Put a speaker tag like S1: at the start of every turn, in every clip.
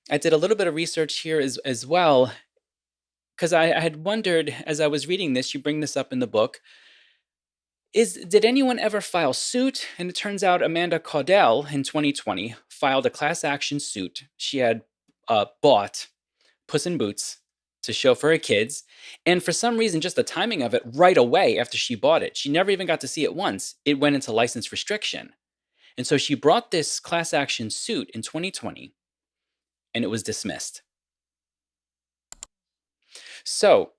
S1: I did a little bit of research here as well, because I had wondered as I was reading this, you bring this up in the book, did anyone ever file suit? And it turns out Amanda Caudell in 2020 filed a class action suit. She had bought Puss in Boots to show for her kids. And for some reason, just the timing of it, right away after she bought it, she never even got to see it once. It went into license restriction. And so she brought this class action suit in 2020 and it was dismissed. So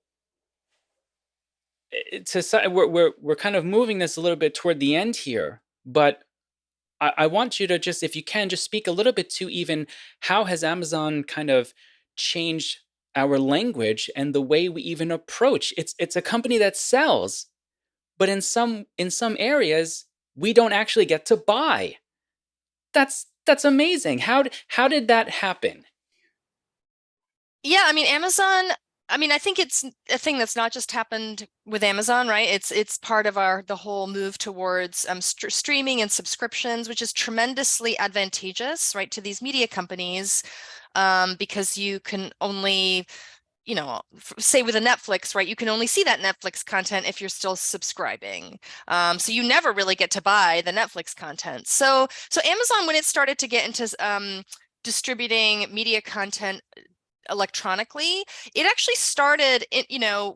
S1: we're kind of moving this a little bit toward the end here, but I want you to just, if you can, just speak a little bit to even how has Amazon kind of changed our language and the way we even approach. It's a company that sells, but in some areas we don't actually get to buy. That's amazing. How did that happen?
S2: Yeah, I mean, Amazon, I mean, I think it's a thing that's not just happened with Amazon, right? It's part of the whole move towards streaming and subscriptions, which is tremendously advantageous, right, to these media companies, because you can only, say with a Netflix, right, you can only see that Netflix content if you're still subscribing. So you never really get to buy the Netflix content. So Amazon, when it started to get into distributing media content electronically, it actually started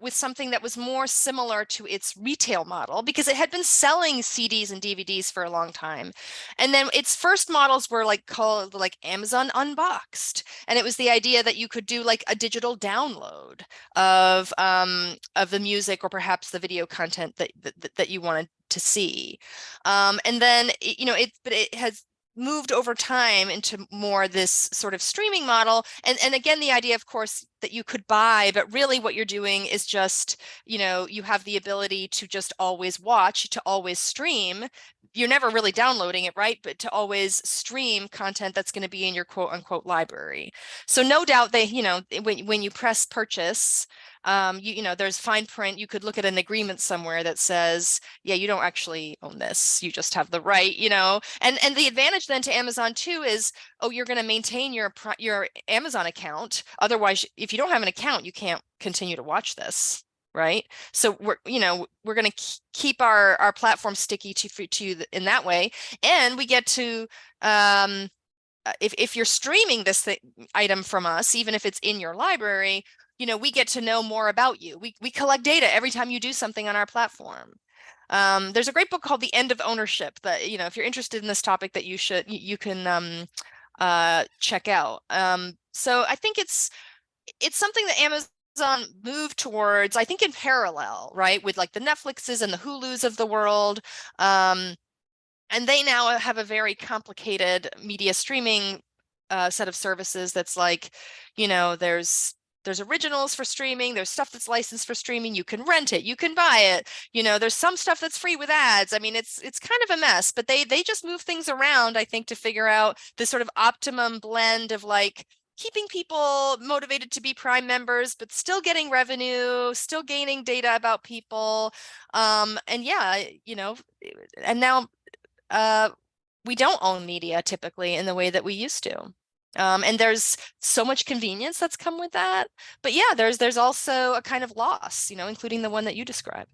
S2: with something that was more similar to its retail model because it had been selling CDs and DVDs for a long time. And then its first models were like called like Amazon Unboxed. And it was the idea that you could do like a digital download of the music or perhaps the video content that you wanted to see. And then but it has moved over time into more this sort of streaming model. And again, the idea, of course, that you could buy, but really what you're doing is just, you have the ability to just always watch, to always stream. You're never really downloading it, right? But to always stream content that's going to be in your quote unquote library. So no doubt they, when you press purchase, there's fine print. You could look at an agreement somewhere that says, yeah, you don't actually own this. You just have the right, and the advantage then to Amazon too is, oh, you're going to maintain your Amazon account. Otherwise, if you don't have an account, you can't continue to watch this, right? So we're going to keep our platform sticky to you in that way, and we get to if you're streaming this item from us, even if it's in your library, we get to know more about you. We collect data every time you do something on our platform. There's a great book called The End of Ownership that, if you're interested in this topic, that you can check out. So I think it's something that Amazon moved towards, I think in parallel, right, with like the Netflixes and the Hulus of the world. And they now have a very complicated media streaming set of services that's like, there's originals for streaming, there's stuff that's licensed for streaming, you can rent it, you can buy it, there's some stuff that's free with ads. I mean, it's kind of a mess, but they just move things around, I think, to figure out this sort of optimum blend of like keeping people motivated to be Prime members, but still getting revenue, still gaining data about people. And yeah, and now uh, we don't own media typically in the way that we used to. And there's so much convenience that's come with that. But yeah, there's also a kind of loss, including the one that you described.